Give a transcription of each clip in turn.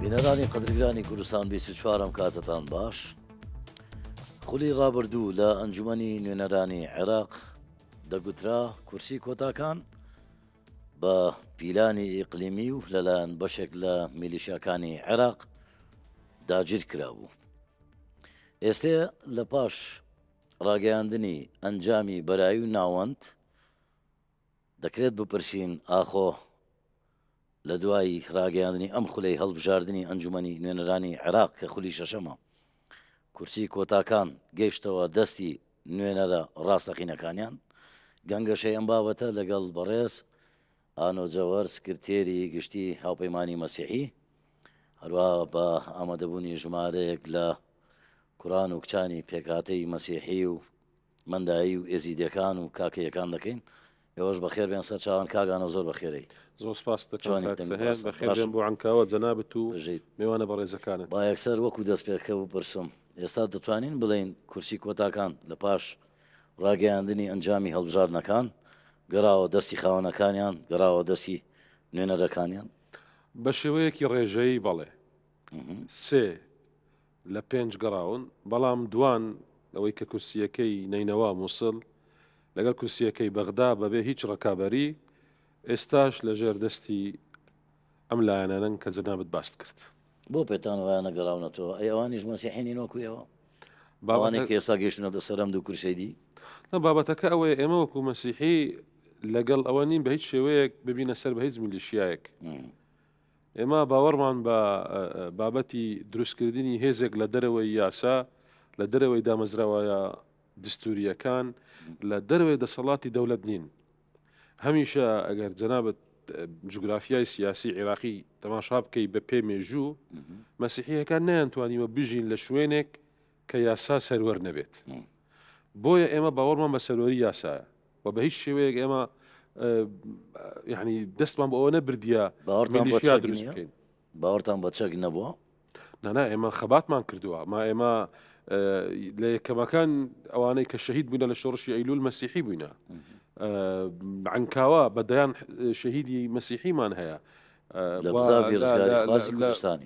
بینەرانی قەدرگرانی کوردستان 24 کاتتان باش. خولی ڕابردوو لە ئەنجومەنی نوێنەرانی عێراق دەگوترا کورسی کۆتاکان بە پیلانی ئیقلیمی و لەلایەن بەشێک لە میلیشیاکانی عێراق داگیر کرابوو. ئێستێ لە پاش ڕاگەیاندنی ئەنجامی بەرایی و ناوەند دەکرێت بپرسین ئاخۆ لە دوای ڕاگەیاندنی ئەم خولەی هەڵبژاردننی ئەنجومەنی نوێنەرانی عێراق کە خولی شەشەمە کورسی کۆتاکان گەیشتەوە دەستی نوێنەرە ڕاستەقینەکانیان. گەنگەشەی ئەم بابەتە لەگەڵ بەڕێز ئانۆجەوەر سکرتێری گشتی هاوپەیمانی مەسیحی هەروە بە ئامادەبوونی ژمارەیەک لە کوڕان و کچانی پێکهاتەی مەسیحی و مندایی و ئێزیدەکان و کاکەیەکان دەکەین. ئێوەش بەخێر بێن سەر چاوان کاگانە زۆر بەخێرەی. زۆر سپاس دەکەم بەخێر بێن بۆ عنکاوە جەنابەت و میوانە بەڕێزەکانت. با یەکسەر وەکو دەست پێکە بپرسم، ئێستا دەتوانین بڵێین کورسی کۆتاکان لە پاش ڕاگەیاندنی ئەنجامی هەڵبژاردنەکان گەڕاوە دەستی خاوەنەکانیان، گەڕاوە دەستی نوێنەرەکانیان؟ بە شێوەیەکی ڕێژەیی بەڵێ. سێ لە 5 گەڕاون، بەڵام دوان ئەوەی کە کورسیەکەی نینەوە مووسڵ لەگەڵ کورسیەکەی بەغدا بەبێ هیچ ڕەکابەری ئێستاش لە ژێر دەستی ئەم لایەنانن کە جەنابەت باست کرد. بۆ پێتان وایە نەگەڕاونەتەوە؟ ئەی ئەوانیش مەسیحینین وەکویەوە؟ باوانێک کە ئێستا گەیشتونەتە سەرم دوو کورسەی دی؟ بابەتەکە ئەوەیە ئێمە وەکو مەسیحی لەگەڵ ئەوە نین بە هیچ شێوەیەک ببینە سەر بە هیچ میلیشیایەک. ئێمە باوەڕمان بە بابەتی دروستکردنی هێزێک لە دەرەوەی یاسا، لە دەرەوەی دامەزراوەیە دستوریەکان، لە دەرەوەی دەسەڵاتی دەوڵەت نین. هەمیشە ئەگەر جەنابەت جوگرافیای سیاسی عێراقی تەماشا بکەی بە پێ مێژوو، مەسیحیەکان نەیانتوانیوە بژین لە شوێنێک کە یاسا سەروەر نەبێت. بۆیە ئێمە باوەڕمان بە سەروەری یاسایە و بە هیچ شێوەیەک ئێمە یعنی دەستمان بە ئەوە نەبردیە میلیشیا دروست بکەین. باوەڕتان بە چەک نەبووە؟ نانا ئێمە خەباتمان کردووە. ئێمە لە یەکەمەکان ئەوانەی کە شەهید بووینە لە شۆڕشی ئەیلول مەسیحی بووینە. عنکاوە بەدەیان شەهیدی مەسیحیمان هەیە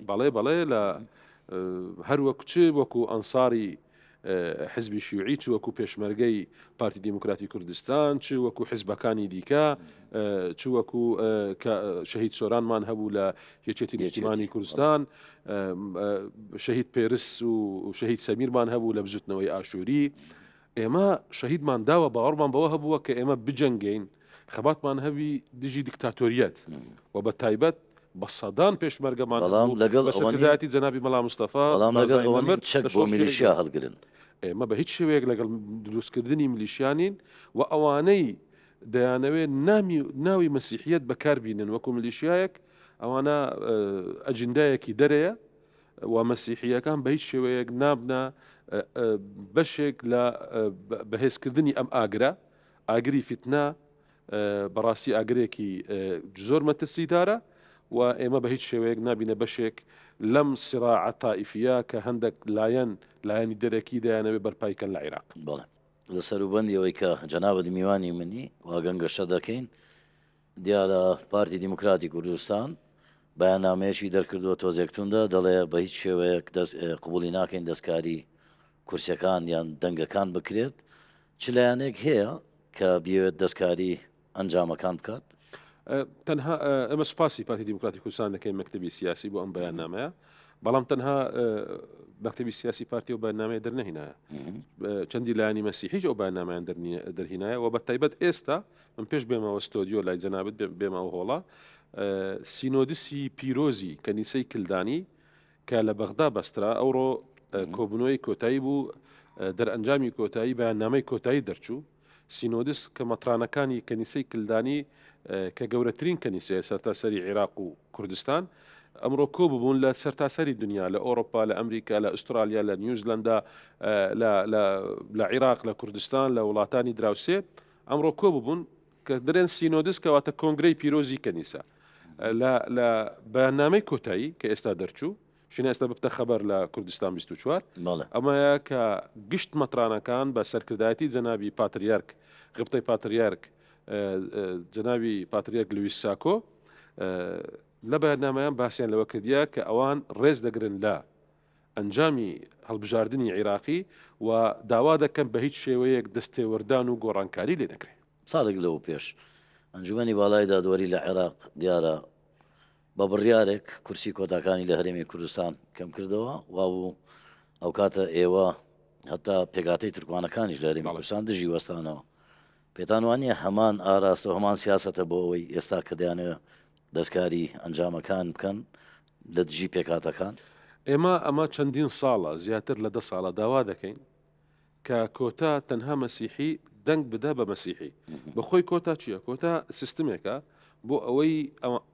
بەڵێ بەڵێ لە هەروەکو چ وەکو ئەنساری حزبی شیوعی، چ وەکو پێشمەرگەی پارتی دیموکراتی کوردستان، چ وەکو حزبەکانی دیکە، چ وەکو شەهید سۆرانمان هەبوو لە یەکێتی نیشتیمانی کوردستان، شەهید پێرس و شەهید سەمیرمان هەبوو لە بژوتنەوەی ئاشووری. ئێمە شەهیدمان داوە، باوەڕمان بەوە هەبووە کە ئێمە بجەنگین، خەباتمان هەوی دژی دیکتاتۆریەت و بە تایبەت بە سەدان پێشمەرگەمان بەسەرکردایەتی جەنابی مەلا مستەفا چەک بۆ میلیشیا هەڵگرن. ئێمە بە هیچ شێوەیەک لەگەڵ دروستکردنی میلیشیانین و ئەوانەی دەیانەوێت ناوی مەسیحیەت بەکاربینن وەکو میلیشیایەک، ئەوانە ئەجندایەکی دەرەیە و مەسیحیەکان بە هیچ شێوەیەک نابنە بەشێک لە بەهێزکردنی ئەم ئاگری فتنە، بەڕاستی ئاگرێکی زۆر مەترسیدارە و ئێمە بە هیچ شێوەیەک نابینە بەشێک لەم سراعە تائیفیە کە هەندێک لایەنی دەرەکی دەیانەوێت بەرپایکەن لە عێراق. بەڵێ لە سەروبەندیەوەی کە جەنابەت میوانی منی وا گەنگەشە دەکەین، دیارە پارتی دیموکراتی کوردستان بەیاننامەیەکی دەرکردووە تۆزێکتوندا، دەڵێ بە هیچ شێوەیەک قبولی ناکەین دەستکاری کورسەکان یان دەنگەکان بکرێت. چ لایەنێک هەیە کە بێوێت دەستکاری ئەنجامەکان بکات؟ تەنها ئەمە سپاسی پارتی دیموکراتی کوردستان دەکەین مەکتەبی سیاسی بۆ ئەم بەیاننامەیە، بەڵام تەنها مەکتەبی سیاسی پارتی و بەیاننامەیە دەرنەهێنایە، چەندی لایەنی مەسیحیش ئەو بەیاننامەیان دەرهێنایە و بە تایبەت ئێستا من پێش بێمەوە ستۆدیۆ لای جەنابەت بێمەوە هۆڵە سینۆدسی پیرۆزی کەنیسەی کلدانی کە لە بەغدا بەسترا ئەوڕۆ کۆبنەوەی کۆتایی بوو، دەرئەنجامی کۆتایی بەیاننامەی کۆتایی دەرچوو. سینۆدس کە مەترانەکانی کەنیسەی کلدانی کە گەورەترین کەنیسەیە سەرتاسەری عێراق و کوردستان ئەمڕۆ کۆ ببوون لە سەرتاسەری دنیا، لە ئەوروپا، لە ئەمریکا، لە ئوسترالیا، لە نیوزلندا، لە عێراق، لە کوردستان، لە وڵاتانی دراوسێ ئەمڕۆ کۆ ببوون کە دەرێن سینۆدس کەواتە کۆنگرەی پیرۆزی کەنیسە لە بەیاننامەی کۆتایی کە ئێستا دەرچوو شنە ئێستا ببتە خەبەر لە کوردستان 24 ئەمەیە کە گشت مەترانەکان بە سەرکردایەتی جەنابی پاتریارک غبتەی پاتریارک جەنابی پاتریارک لویس ساکۆ لە بەیاننامەیان باسییان لەوە کردیا کە ئەوان ڕێز دەگرن لە ئەنجامی هەڵبژاردننی عێراقی و داوا دەکەن بە هیچ شێوەیەک دەستێوەردان و گۆڕانکاری لێ نەکرێت. ساڵێک لەوە پێش ئەنجومەنی باڵای دادوەری لە عێراق دیارە بە بڕیارێک کورسی کۆتاکانی لە هەرێمی کوردستان کەم کردەوە وابوو ئەو کاتە ئێوە هەتا پێگاتەی تورکمانەکانیش لە هەرێمی کوردستان دژی وەستانەوە پێتان وانە هەمان ئاراستە و هەمان سیاسەتە بۆ ئەوەی ئێستا کە دەیانەوە دەستکاری ئەنجامەکان بکەن لە دژی پێکاتەکان. ئێمە ئەمە چەندین ساڵە زیاتر لە 10 ساڵە داوا دەکەین کە کۆتا تەنها مەسیحی دەنگ بدە بە مەسیحی بەخۆی کۆتا چییە؟ کۆتا سیستمێکە بۆ ئەوەی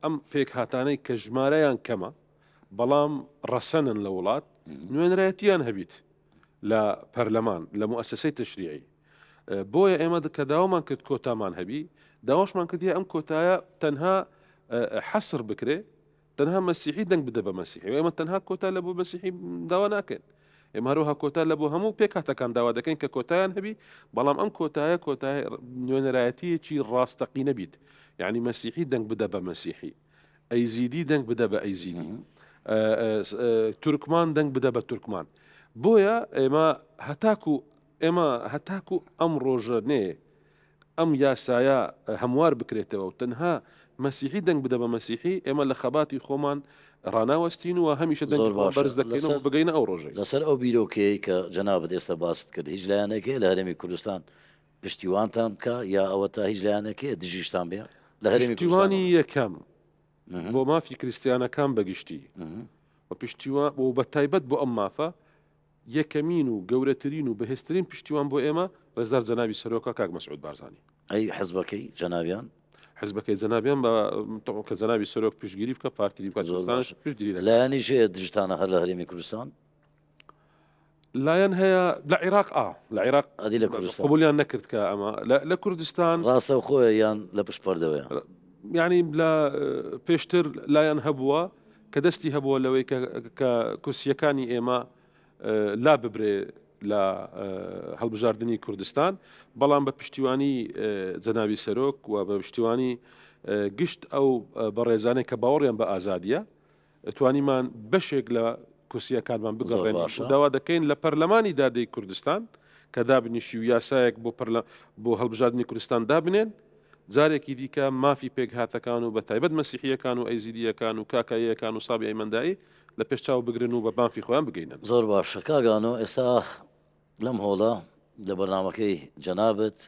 ئەم پێک هاتانەی کە ژمارەیان کەمە بەڵام ڕەسەنن لە وڵات نوێنرایەتیان هەبیت لە پەرلەمان لە موسسەی تشریعی. بۆیە ئێمە کە داوامان کرد کۆتامان هەبی داواشمان کردیە ئەم کۆتایە تەنها حەسر بکرێ تەنها مەسیحی دەنگ بدە بە مەسیحی و ئێمە تەنها کۆتا لە بۆ مەسیحی داوا ناکەین. ئێمە هەروها کۆتا لە بۆ هەموو پێکاتەکان داوا دەکەین کە کۆتایان هەبی بەڵام ئەم کۆتایە کۆتای نوێنەرایەتیەکی ڕاستەقی نەبیت یعنی مەسیحی دەنگ بدە بە مەسیحی ئەیزیدی دەنگ بدە بە ئەیزیدی تورکمان دەنگ بدە بە تورکمان. بۆیە ئێمە هەتاکو ئەم ڕۆژە نێ ئەم یاسایە هەموار بکرێتەوە و تەنها مەسیحی دەنگ بدە بە مەسیحی ئێمە لە خەباتی خۆمان ڕناوەستین و هەمیشە بەرز دەکەین بگەینە ئەو ڕۆژەی لەسەر ئەو بیرۆکەی کە جەنابەت ئێستا باست کرد هیچ لایەنێکەیە لە هەرێمی کوردستان پشتیوانتان بکە یا ئەوە تا هیچ لایەنێکەیە دژیشتان بێ لە هەرێمی پشتیوانی یەکەم بۆ مافی کریسیانەکان بەگشتی و پشتیوان بۆ بە تایبەت بۆ ئەم مافە یەکەمین و گەورەترین و بەهێزترین پشتیوان بۆ ئێمە ڕێزدار جەنابی سەرۆکە کاک مەسعود بارزانی. ئەی حەزبەکەی جەنابیان حزبەکەی جەنابیان کە جەنابی سەرۆک پشتگیری بکە پارتی دیموکراتیک پشتگیری لایەنی ژێ دژتانە هەر لە هەرێمی کوردستان لایەن هەیە لە عێراق لە عێراق ئەدی لە کوردستان قبولیان نەکرد کە ئەمە لە کوردستان ڕاستە خۆی یان لە پشت پەردەوەیە یعنی لە پێشتر لایەن هەبووە کە دەستی هەبووە لەوەی کە کورسیەکانی ئێمە لا ببرێ لە هەڵبژاردننی کوردستان بەڵام بە پشتیوانی جەنابی سەرۆک و بە پشتیوانی گشت ئەو بەڕێزانەی کە باوەڕیان بە ئازادیە توانیمان بەشێک لە کورسیەکانمان بگەڕێن داوا دەکەین لە پەرلەمانی دادەی کوردستان کە دابنیشی و یاسایەک بۆ هەڵبژاردننی کوردستان دابنێن جارێکی دیکە مافی پێکهاتەکان و بە تایبەت مەسیحیەکان و ئەیزیدیەکان و کاکاییەکان و سابی ئەیمەندایی لە پێشچاو بگرن و بە بانفی خۆیان بگەینن. زۆر باشە کاگانۆ ئێستا لەم هۆڵە لە بەرنامەکەی جەنابەت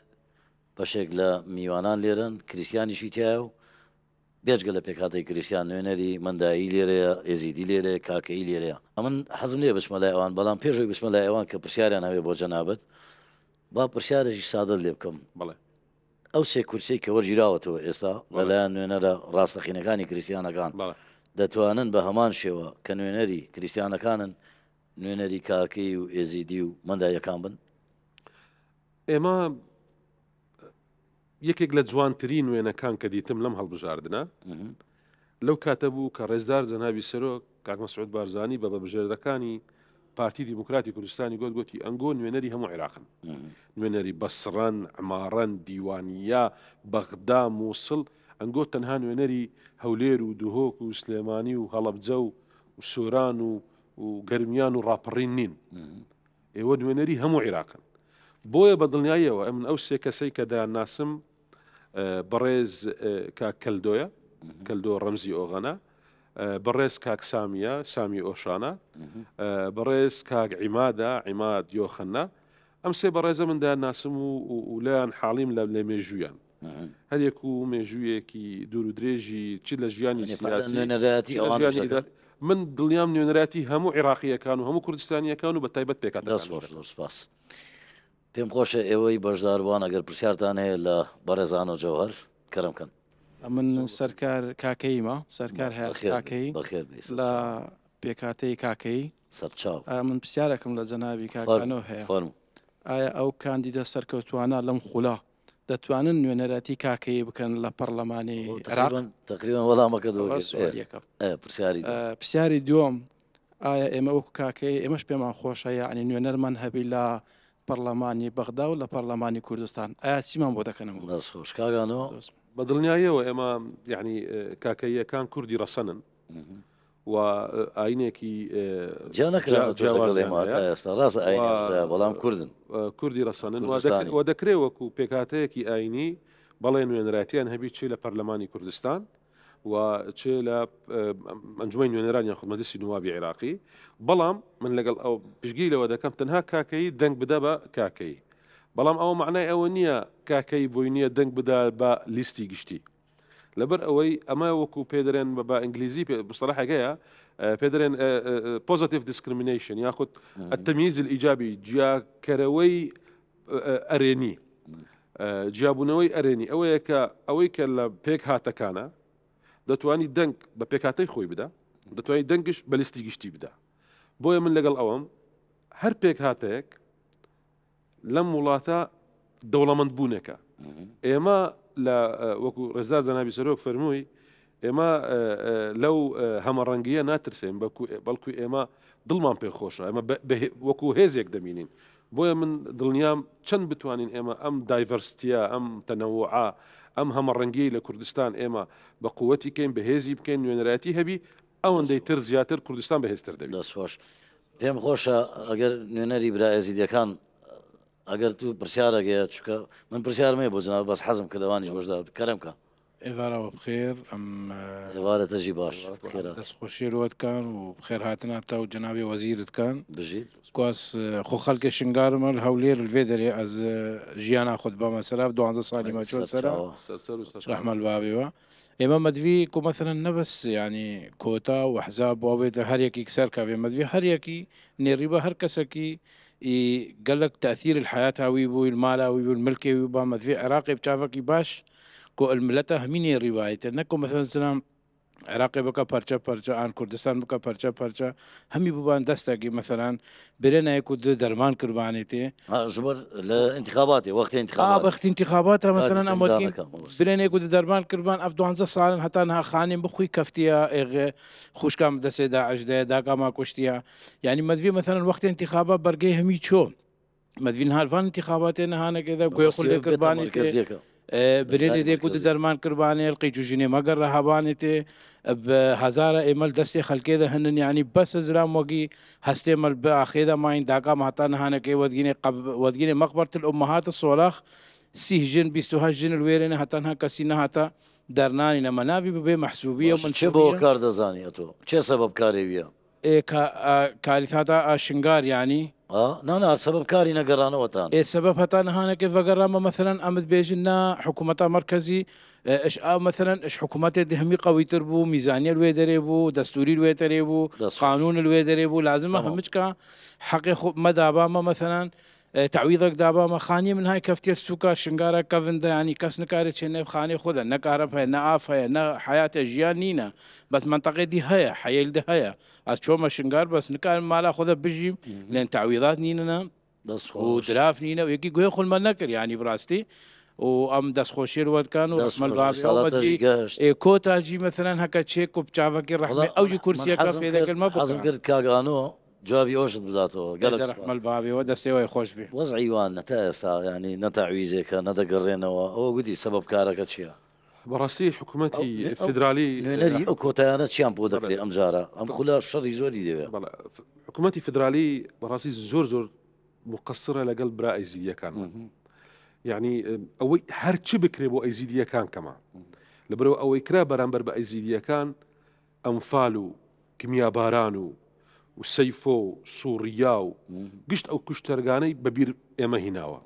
بەشێک لە میوانان لێرن کریسیانیشی تایە و بێجگە لە پێکاتی کریسیان نوێنەری مندایی لێرەیە ئێزیدی لێرەیە کاکەی لێرەیە ئەمن حەزم لێ بچمە لای ئەوان بەڵام پێشەوەی بچمە لای ئەوان کە پرسیاریان هەوێ بۆ جەنابەت با پرسیارێکی سادە لێ بکەم. بڵێ ئەو سێ کورسی کە وەرگیراوەتەوە ئێستا لەلایەن نوێنەرە ڕاستەقینەکانی کریسیانەکان دەتوانن بە هەمان شێوە کە نوێنەری کریسیانەکانن نوێنەری کاکەی و ئێزیدی و مندایەکان بن. ئێمە یەکێک لە جوانترین نوێنەکان کە دیتم لەم هەڵبژاردنە لەو کاتە بوو کە ڕێزدار جەنابی سەرۆک کاک مەسعود بارزانی بە بەبژێردەکانی پارتی دیموکراتی کوردستانی گوتی ئەنگۆ نوێنەری هەموو عێراقن نوێنەری بەسڕەن عمارەن دیوانیە بەغدا مووسڵ ئەنگۆ تەنها نوێنەری هەولێر و دوهۆک و سلێمانی و هەڵەبجە و سۆران و گەرمیان و ڕاپەڕین نین ئێوە نوێنەری هەموو عێراقن. بۆیە بە دڵنیاییەوە ئەمن ئەو سێ کەسەی کە دایان ناسم بەڕێز کاک کەلدۆیە کەلدۆ ڕەمزی ئۆغەنە بەڕێز کاک سامیە سامی ئۆشانە بەڕێز کاک عیمادە عیماد یۆخەنە ئەم سێ بەڕێزە من دایان ناسم و لایەن حاڵیم لە مێژویان هەرێک و مێژوویەکی دوور و درێژی چی لە ژیانی سیاسی من دڵنیام نوێنەراتی هەموو عێراقیەکان و هەموو کوردستانیەکان و بە تایبەت پێکات. پێم خۆشە ئێوەی بەشداروان ئەگەر پرسیارتان هەیە لە بەڕێزان و جەوهەر کەرەمکەن. من سەرکار کاکەیمە سەرکار هەیە کاکەی لە پێکاتەی کاکەی سەرچاو من پرسیارەکەم لە جەنابی کاکانەوە هەیە ئایا ئەو کاندیدە سەرکەوتوانە لەم خوڵە دەتوانن نوێنەراتی کاکەی بکەن لە پەرلەمانی عێراق؟ تقریبان وەڵامەکە پرسیاری دووەم ئایا ئێمە وەکو کاکەی ئێمەش پێمان خۆشە یعنی نوێنەرمان هەبی لە پەرلەمانی بەغدا و لە پەرلەمانی کوردستان ئایا چیمان بۆ دەکەنەوە؟ دەست خۆش کاگانەوە بەدڵنیاییەوە ئێمە یعنی کاکەیەکان کوردی ڕەسەنن و ئاینێکی جا ئێستا ڕاست بەڵام کوردن کوردی ڕەسەنن و دەکرێت وەکو پێکاتەیەکی ئاینی بەڵێ نوێنەراتیان هەبی چێ لە پەرلەمانی کوردستان و چێ لە ئەنجومەی نوێنەرانی خۆ مەجلیسی نوابی عێراقی بەڵام من لەگەڵ ئەو پشگی لەوە دەکەم تەنها کاکەی دەنگ بدە بە کاکەی بەڵام ئەوە معنای ئەوە نییە کاکەی بۆی نییە دەنگ بدا بە لیستی گشتی لەبەر ئەوەی ئەمە وەکو پێدرێن بە ئینگلیزی مصطلحەکەیە پێدرێن positive discrimination یاخود التەمییز الئیجابی جیاکەرەوەی ئەرێنی جیابوونەوەی ئەرێنی ئەوەی کە لە پێک هاتەکانە دەتوانی دەنگ بە پێکاتەی خۆی بدە دەتوانی دەنگش بە لیستی گشتی بدە بۆیە من لەگەڵ ئەوەم هەر پێک هاتەیەک لەم وڵاتە دەوڵەمەند بوونێکە ئێمە لە وەکو ڕێزدار جەنابی سەرۆک فەرمووی ئێمە لەو هەمەڕەنگیە ناترسێن بەڵکو ئێمە دڵمان پێخۆشە ئەمە وەکو هێزێک دەمینین بۆیە من دڵنیام چەند بتوانین ئێمە ئەم دایڤەرسیتیە ئەم تەنەوعە ئەم هەمەڕەنگی لە کوردستان ئێمە بە قووەتی بکەین بەهێزی بکەین نوێنەراتی هەبی ئەوەندەی تر زیاتر کوردستان بەهێزتر دەبێت دەستخۆش پێم خۆشە ئەگەر نوێنەری برا ئەزیدەکان ئەگەر تو پرسیارەگەیە چکە من پرسیارمێ بۆ جناب بەس حەزم کە لەوانیش بەشدار کەرەمکە ئێوارەوە بخێر ئەم ئێوارەتەژی باش دەستخۆشی ڕوتکان و بخێر هاتناتە و جنابی وەزیرتکان بژیت کواس خۆ خەڵکی شنگارمە هەولێر لێ دەرێ ئەز ژیانە خۆت بە مەسەراف 12 ساڵی مەچۆ سەرا ڕەحمەل بابێەوە ئێمە مەدوی کومەثلەن نەبەس ینی کۆتا و حەزاب بۆێتە هەرێکی سەر کاوێ مەدوی هەرێکی نێڕی بە هەر کەسێکی قالك تأثير الحياة هاوي بو المال هاوي بو الملك هاوي بو مثل عراقي بتشافك باش كو الملته هميني رواية نكو مثلا سلام عراقي بكا پرچە عن كردستان بكا پرچە همي بوان دستاقي مثلا برنا يكو درمان كرباني تي جبر لانتخاباتي وقت انتخابات وقت انتخاباتها مثلا امودين برنا يكو درمان كربان اف 12 سال حتى انها خانم بخوي كفتيا خوش كام دسه داعش دا ما كشتيا يعني مدفي مثلا وقت انتخابات برقي همي شو مدفي نهار فان انتخابات هانا كذا كوي خلي كرباني تي بريدي دي كود درمان كرباني القيجو جيني مقر رهباني تي بهزارة ايمال دستي خلقي ده هنن يعني بس ازرام وقي هستي مال باخيدا ماين داقا مهتان هانا كي ودقيني مقبرة الامهات الصولاخ سيهجن بيستوهجن الويرين هتانها كسينا هتا درناني نمنافي ببي محسوبية ومن شبه كار دزاني اتو چه سبب كاري بيا كارثاتا شنغار يعني نا سبب كاري نقرانا وطان سبب هتان هانا كيف قراما مثلا امد بيجنا حكومة مركزي ايش مثلا ايش حكومات همي قوي تربو ميزانية الويدريبو دستوري الويدريبو قانون الويدريبو لازم همجكا حقي مداباما مثلا تعويضك دابا خاني من هاي كفتير سوكا شنغارا كافندا يعني كاس نكاري تشنب خاني خدا نكارب هاي نعاف هاي نا حياة جيانينا بس منطقة دي هيا حيل دي هيا أشوف ما شنغار بس نكار مالا خدا بجيم لأن تعويضات نينا ودراف نينا ويجي جوي خل ما نكر يعني براستي وام دس خوشير ود كان ورحمة البابي كوتا جي مثلا هكا تشيك وبتشافك الرحمة أو جي كرسي كافي ذاك المبقى حسب كرت كاغانو جوابي اوشد بذاته قال رحمة البابي ودستي ويخوش به وضعي وان نتا يعني نتعويزك نتا قرينا او قدي سبب كارك اتشيا براسي حكومتي الفدرالي نري اوكوتا انا تشام بودك امجاره ام خلا شر زوري دي حكومتي فدرالي براسي زور مقصره لقلب رائزيه كان يعني او هر شي بكري بو ايزيديه كان كما لبرو او يكرا برامبر بايزيديه كان انفالو كيميا بارانو وسيفو سورياو قشت او كشترغاني ببير اما هناوا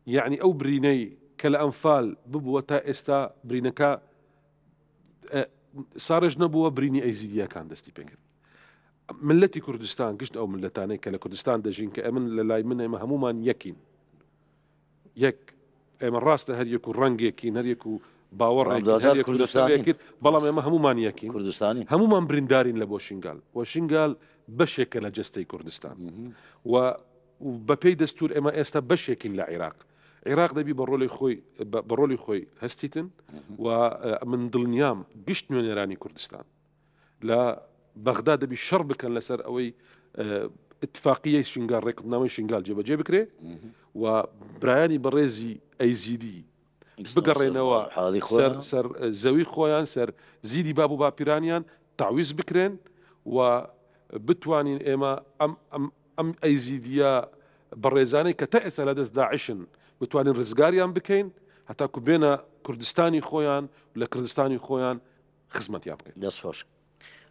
يعني او بريني كلا انفال ببوتا استا برينكا صارج نبوه بريني ايزيديا كان دستي بكر ملتي كردستان قشت او ملتاني كلا كردستان دجين كامن للاي من هموما يكين يك من راسته هل يكون رنج يكين هل يكون باور هل يكون كردستاني بلا ما همومان يكين كردستاني همومان برندارين لبوشنغال وشنغال بشيك لجستي كردستان وببي دستور اما استا بشيك لعراق عراق دبي برولي خوي هستيتن ومن ضمن نيام قشت نيراني كردستان لا بغداد دبي شرب كان لسر اوي اتفاقيه شنغال ريكومناوي شنغال جيبكري وبراياني بريزي ايزيدي بگەڕێنەوە حاڵی خۆیان. سەر زەوی خۆیان سەر زیدی باب و باپیرانیان تعویز بکرێن و بتوانین ئێمە ئەم ئەیزیدیە بەڕێزانەی کە تا ئێستا لە دەست داعشن بتوانین ڕزگاریان بکەین هەتاکو بێنە کوردستانی خۆیان لە کردستانی خۆیان خزمەتیان بکەین. دەستخۆش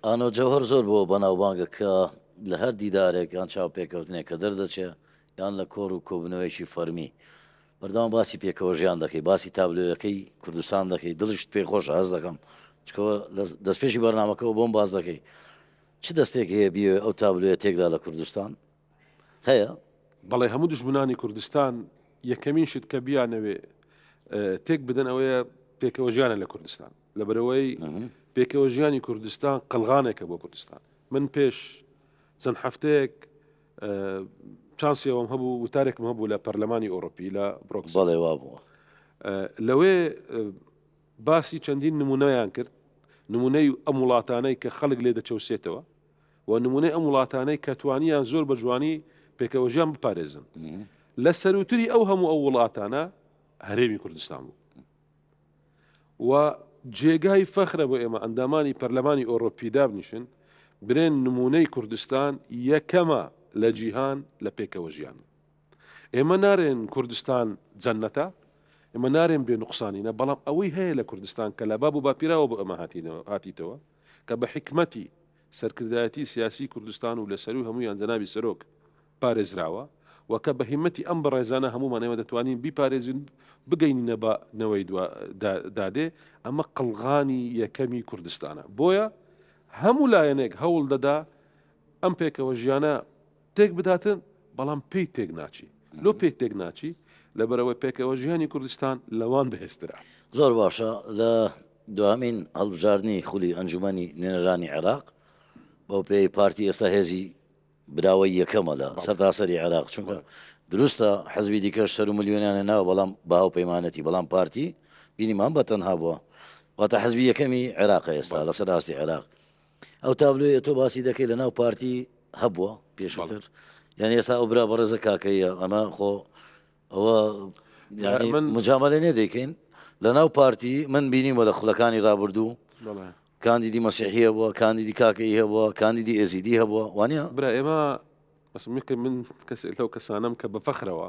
ئانۆ جەوهر زۆر بۆ بەناوبانگە کە لە هەر دیدارێک یان چاو پێکەوتنێک کە دەردەچێت یان لە کۆڕ و کۆبنەوەیکی فەرمی بەردەوام باسی پێکەوە ژیان دەکەی باسی تابلۆیەکەی کوردستان دەکەی دڵشت پێی خۆش هەز دەکەم چکەوە دەستپێشی بەرنامەکەەوە بۆم باز دەکەی چ دەستێک هەیە بیێ ئەو تابلوێ تێکدا لە کوردستان هەیە؟ بەڵێ هەموو دژمنانی کوردستان یەکەمین شت کە بیانەوێ تێک بدەن ئەوەیە پێکەوە ژیانە لە کوردستان لەبەرەوەی پێکەوە ژیانی کوردستان قەڵغانێکە بۆ کوردستان. من پێش چەند هەفتەیەک چانسیەوەم هەبوو وتارێکم هەبوو لە پەرلەمانی ئۆڕۆپی لە برۆکس بەڵێ وا بووە لەوێ باسی چەندین نمونەیان کرد نمونەی ئەم وڵاتانەی کە خەڵک لێ دەچەوسێتەوە و نمونەی ئەم وڵاتانەی کە توانیان زۆر بە جوانی پێکەوە ژیان بپارێزن لە سەروتری ئەو هەموو ئەو وڵاتانە هەرێمی کوردستان بوو و جێگای فەخرە بۆ ئێمە ئەندامانی پەرلەمانی ئۆڕۆپی دابنیشن برێن نمونەی کوردستان یەکەمە لە جیهان لە پێکەوە ژیان. ئێمە نارێن کوردستان جەنەتە ئێمە نارێن بێ نوقسانینە بەڵام ئەوەی هەیە لە کوردستان کە لە باب و باپیراوە بۆ ئەمە هاتیتەوە کە بە حکمەتی سەرکردایەتی سیاسی کوردستان و لەسەر و هەموویان جەنابی سەرۆک پارێزراوە و کە بە هیمەتی ئەم بەڕێزانە هەموومانەوە دەتوانین بیپارێزین بگەینە بە نەوەی دادێ ئەمە قەڵغانی یەکەمی کوردستانە بۆیە هەموو لایەنێک هەوڵ دەدا ئەم پێکەوە ژیانە تێک بداتن بەڵام پێی تێک ناچی لۆ پێی تێک ناچی لەبەرەوەی پێکەوە ژیانی کوردستان لەوان بەهێزترا. زۆر باشە لە دوامین هەڵبژاردننی خولی ئەنجومەنی نوێنەرانی عێراق بەو پێی پارتی ئێستا هێزی براوەی یەکەمە لە سەرتاسەری عێراق چونکە دروستە حەزبی دیکەش سەر و ملیۆنیانە ناوە بەڵام باو پەیمانەتی بەڵام پارتی بینیمان بەتەنها بووە واتە حەزبی یەکەمی عێراق ئێستا لە سەراستی عێراق ئەو تابلوێ تۆ باسی دەکەی لە ناو پارتی هەبووە پێشتر یعنی ئێستا ئەو برا بەڕێزە کاکەیە ئەمە خۆ ئەوە مجامەلە نێ دەیکەین لە ناو پارتی من بینیمە لە خولەکانی ڕابردوو کاندیدی مەسیحیە بووە کاندیدی کاکەی هەبووە کاندیدی ئێزیدی هەبووە وانە برا ئێمە بەسمیکە من کەسێک لەو کەسانم کە بە فەخرەوە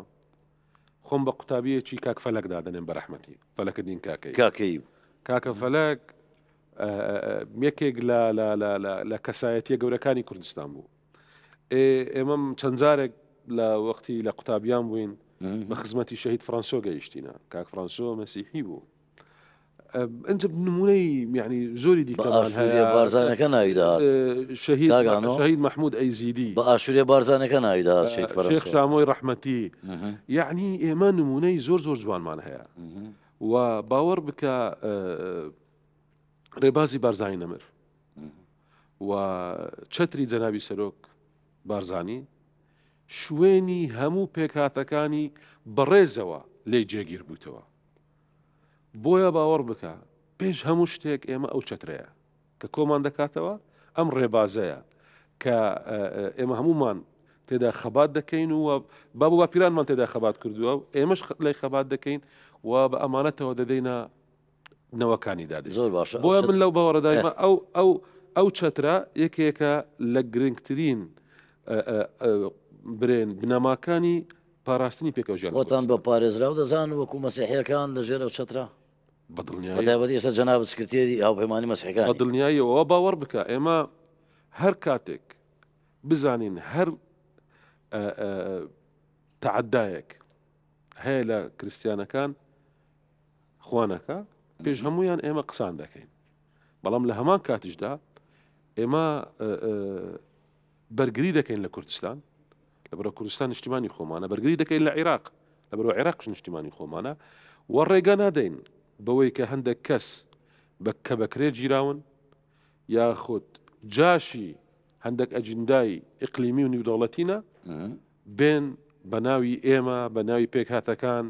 خۆم بە قوتابیەکی کاک فەلەک دادەنێن بەرەحمەتی فەلەکردین کاکەی کاکە فەلەک یەکێک لە کەسایەتیە گەورەکانی کوردستان بوو. ئێمەم چەند جارێک لە وەختی لە قوتابیان بووین بە خزمەتی شەهید فرانسۆ گەیشتینە کاک فرانسۆ مەسیحی بوو. ئەنج نمونەی یعنی زۆری دیکەمان هەیە بارزانەکە ناویدات شەهید محمود ئەیزیدی بە ئاشوورێ بارزانەکە ناویدات شێخ شامۆی ڕەحمەتی یعنی ئێمە نمونەی زۆر جوانمان هەیە و باوەڕ بکە ڕێبازی بارزانی نەمر و چەتری جەنابی سەرۆک بارزانی شوێنی هەموو پێکهاتەکانی بەڕێزەوە لێ جێگیر بووتەوە بۆیە باوەڕ بکە پێش هەموو شتێک ئێمە ئەو چەترەیە کە کۆمان دەکاتەوە ئەم ڕێبازەیە کە ئێمە هەمومان تێدا خەبات دەکەین و باب و باپیرانمان تێدا خەبات کردووە و ئێمەش لای خەبات دەکەین و بە ئەمانەتەوە دەدەینە نەوەکانی دادێن. زۆر باشە بۆیە من لەو باوەڕدایمە ئەو چەترە یەکێکە لە گرنگترین برێن بنەماکانی پاراستنی پێکەوە ژیان خۆتان بە پارێزرا و دەزان وەکو مەسیحیەکان لە ژێرە و چەترا بەدڵنیایی ئێستا جەناب سکرتێری هاوپەیمانی مەسیحیەکان بەدڵنیاییەوە باوەڕ بکە ئێمە هەر کاتێک بزانین هەر تەعەدایەک هەیە لە کریستیانەکان خوانەکە پێش هەمویان ئێمە قسان دەکەین بەڵام لە هەمان کاتیشدا ئێمە بەرگری دەکەین لە کوردستان لەبەرە کوردستان نیشتیمانی خۆمانە بەرگری دەکەین لە عێراق لەبەرەوە عێراقش نیشتیمانی خۆمانە و ڕێگە نادەین بەوەی کە هەندێک کەس کە بەکرێ گیراون یاخود جاشی هەندێک ئەجندای ئیقلیمی و نێودەوڵەتینە بێن بە ناوی ئێمە بە ناوی پێکهاتەکان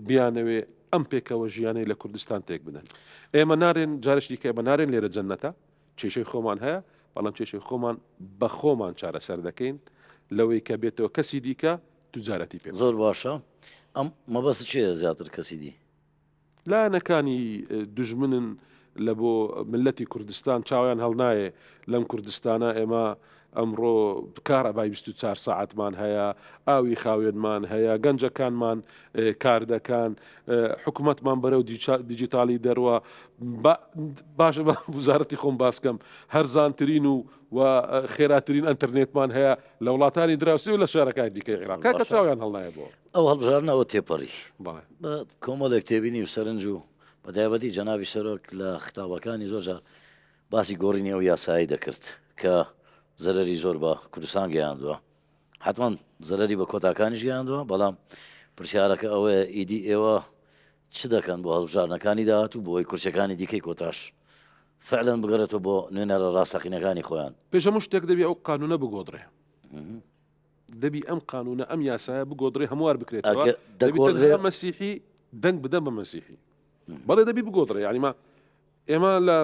بیانەوێ ئەم پێکەوە ژیانەی لە کوردستان تێک بدەن. ئێمە نارێن جارشتی کە ئێمە نارێن لێرە جەنەتە کێشەی خۆمان هەیە بەڵام کێشەی خۆمان بە خۆمان چارەسەر دەکەین لەوەی کە بێتەوە کەسی دیکە دوجارەتی پێ. زۆر باشە ئەم مەبەست چێ زیاتر کەسی دی لا نەکانی دژمنن لە بۆ ملەتی کوردستان چاویان هەڵنایە لەم کوردستانە ئێمە ئەمڕۆ کار ئەبای 24 ساعتمان هەیە، ئاوی خاوێنمان هەیە، گەنجەکانمان کار دەکەن، حکوومەتمان بەرەو دیجیتالی دەروە. باشە بە وزارەتی خۆم باسکەم هەرزانترین و خێراترین ئەنتەرنێتمان هەیە لە وڵاتانی دراوسی و لە شارەکانی دیکەی عێراق کە چاویان هەڵنایە بۆ ئەو هەڵبژارنەوە تێپەڕی کۆمەڵێک تێبینی و سەرنج و بەدایبەتی جەنابی سەرۆک لە ختابەکانی زۆرجار باسی گۆڕینی ئەو یاسایی دەکرد کە زەرەری زۆر بە کوردستان گەیاندووە، حتمما زەرەری بە کۆتاکانیش گەیاندووە، بەڵام پرسیارەکە ئەوەیە ئیدی ئێوە چ دەکەن بۆ هەڵبژارنەکانی داهات و بۆی کورسەکانی دیکەی کۆتاش فعلەن بگەڕێتەوە بۆ نوێنەرە ڕاستەقینەکانی خۆیان. پێشەمە شتێک دەبی ئەو قانونە بگۆدرێ، دەبی ئەم قانونە ئەم یاسایە بگۆدرێ هەموار بکرێتەوە مەسیحی دەنگ بدەن بە مەسیحی بەڵێ دەبی بگۆدرێ. یعنی ئێمە لە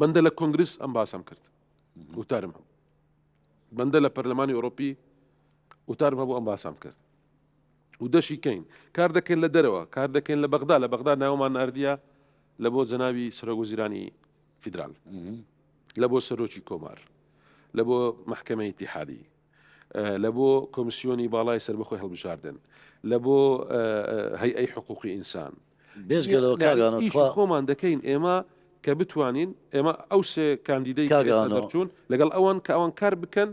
بەندە لە کۆنگرس ئەم باسم کرد وتارم هەم بەندە لە پەرلەمانی ئۆڕۆپی وتارم هەبوو ئەم باسم کرد و دەشی کەین کار دەکەین لە دەرەوە کار دەکەین لە بەغدا ناومان ناردیە لە بۆ جەنابی سەرۆکوەزیرانی فیدرال، لە بۆ سەرۆکی کۆمار، لە بۆ محکەمەی ئیتیحادی، لە بۆ کۆمیسیۆنی باڵای سەربەخۆی هەڵبژاردن، لە بۆ هەیئەی حقوقی ئینسان. خۆمان دەکەین ئێمە کە بتوانین ئێمە ئەو سێ کاندیدەی دەرچوون لەگەڵ ئەوان کە ئەوان کار بکەن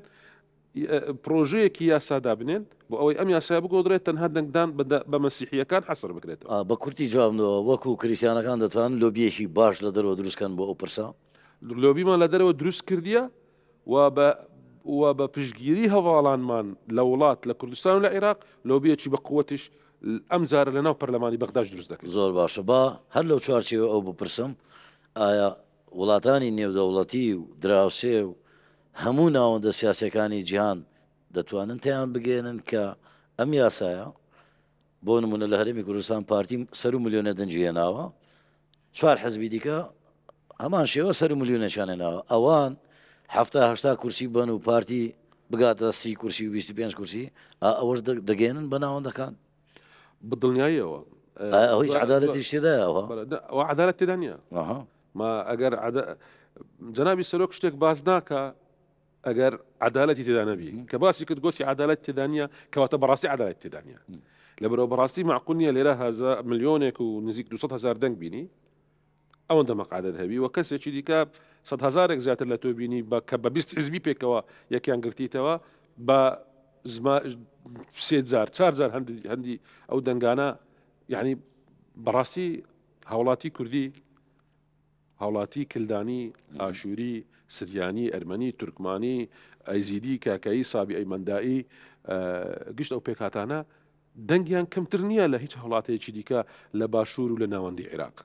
پرۆژەیەکی یاسادا بنێن بۆ ئەوەی ئەم یاسا بگۆدرێت تەنها دەنگدان بە مەسیحیەکان حەسر بکرێتەوە. بە کورتی جوابنەوە وەکو کریسیانەکان دەتوانن لۆبیەکی باش لە دەرەوە دروستکەن بۆ ئەو پرسا لۆبیمان لە دەرەوە دروست کردیە و بە پشتگیری هەواڵانمان لە وڵات لە کوردستان و لە عێراق لۆبیەکی بە قووەتیش ئەم جارە لە ناو پەرلەمانی بەغداش دروست دەکەن. زۆر باشە با هەر لەو چوارچێوە ئەو بپرسم ئایا وڵاتانی نێودەوڵەتی و دراوسێ و هەموو ناوەندە سیاسەکانی جیهان دەتوانن تیان بگێنن کە ئەم یاسایە بۆ نمونە لە هەرێمی کوردستان پارتی سەر و ملیۆنە دەنجی هێناوە، چوار حەزبی دیکە هەمان شێوە سەر و ملیۆنەشان هێناوە، ئەوان هەفتا کورسی بن و پارتی بگاتە 30 کورسی و 25 کورسی ئەوەش دەگەێنن بە ناوەندەکان بەدڵنیاییەوە هیچ عدالەتی شتێدایەوە عدالەت تێدا نیە. ما ئەگەر جەنابی سەرۆک شتێک باز ناکە ئەگەر عدالەتی تێدا نەبی کە باسی کرد گوتی عدالەت تێدا نیە کەواتە بەڕاستی عدالەت تێدا نیە. لەبەرەوە بەڕاستی معقول نییە لێرە ملیۆنێک و نزیک 200,000 دەنگ بینی ئەوەندە مەقعدت هەبی و کەسێکی دیکە 100,000 زیاتر لە تۆ بینی کە بە 20 حزبی پێکەوە یەکیان گرتیتەوە بە 3,000 هەندی ئەو دەنگانە. یعنی بەڕاستی هاوڵاتی کوردی، هاوڵاتی کلدانی، ئاشووری، سریانی، ئەرمەنی، تورکمانی، ئەیزیدی، کاکایی، سابی ئەیمەندایی، گشت ئەو پێکاتانە دەنگیان کەمتر نییە لە هیچ هەوڵاتەیەکی دیکە لە باشوور و لە ناوەندی عێراق.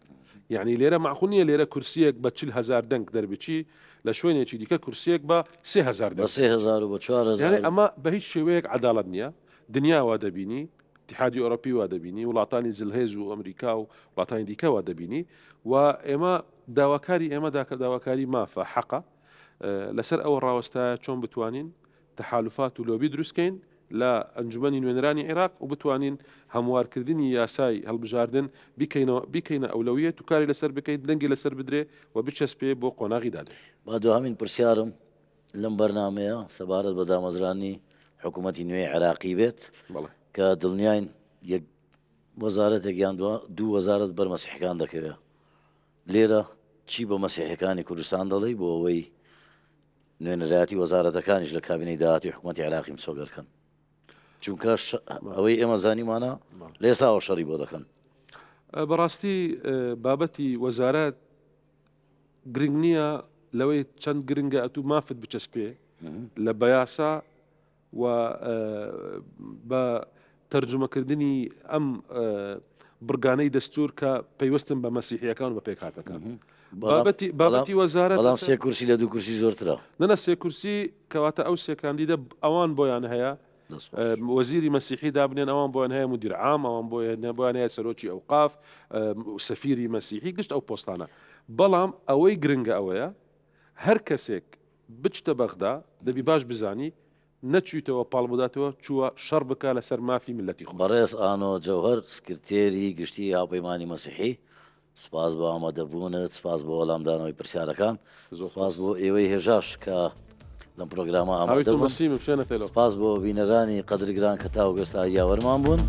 یعنی لێرە معقول نییە لێرە کورسیەک بە 40,000 دەنگ دەربچی لە شوێنێکی دیکە کورسیەک بە 3,000 4,000 ئەمە بە هیچ شێوەیەک عدالت نییە. دنیاوا دەبینی، اتحادی ئۆڕۆپی وا دەبینی، وڵاتانی زلهێز و ئەمریکا و وڵاتانی دیکە وا دەبینی و ئێمە داواکاری ئێمەدا کە داواکاری مافە حەقە لەسەر ئەوە ڕاوەستایە چۆن بتوانین تەحالوفات و لۆبی دروستکەین لە ئەنجومەنی نوێنەرانی عێراق و بتوانین هەموارکردنی یاسای هەڵبژاردن بیکەینە ئەولەویەت و کاری لەسەر بکەیت دەنگی لەسەر بدرێ و بچەسپێ بۆ قۆناغی دادێ. با دوهامین پرسیارم لەم بەرنامەیە سەبارەت بە دامەزرانی حکوومەتی نوێی عێراقی بێت کە دڵنیاین یەک وەزارەتێک یان دوو وەزارەت بەر مەسیحەکان دەکەوێت. لێرە چی بە مەسیحەکانی کوردستان دەڵێ بۆ ئەوەی نوێنەرایەتی وەزارەتەکانیش لە کابینەی داهاتی حکوومەتی عێراقی مسۆگەرکەن؟ چونکە ئەوەی ئێمە زانیمانە لە ئێستاوە شەڕی بۆ دەکەن. بەڕاستی بابەتی وەزارەت گرنگ نییە لەوەی چەند گرنگە ئەتوو مافت بچەسپێ لە بەیاسا و بە تەرجمەکردنی ئەم برگانەی دەستور کە پەیوەستن بە مەسیحیەکان و بە پێکهاتەکان. بابەتی وەزارەت بەڵام 3 کورسی لە 2 کورسی زۆرترە نەنە 3 کورسی کەواتە ئەو سێ کاندیدە ئەوان بۆیان هەیە وەزیری مەسیحی دابنێن، ئەوان بۆیان هەیە مدیر عام، ئەوان بۆیان هەیە سەرۆکی ئەوقاف، سەفیری مەسیحی، گشت ئەو پۆستانە. بەڵام ئەوەی گرنگە ئەوەیە هەر کەسێک بچتە بەغدا دەبی باش بزانی نەچویتەوە پاڵبداتەوە چووە شەڕ بکە لەسەر مافی ملەتی خۆ. بەڕێز ئانۆ جەوهەر سکرتێری گشتی هاوپەیمانی مەسیحی، سپاس بۆ ئامادەبوونت، سپاس بۆ وەڵامدانەوەی پرسیارەکان، سپاس بۆ ئێوەی هێژاش کە لەم پرۆگرامە ئامادەبوون، مەسیمە بشێنە پێڵەوە. سپاس بۆ بینەرانی قەدرگران کە تا و گەستا یاوەرمان بوون.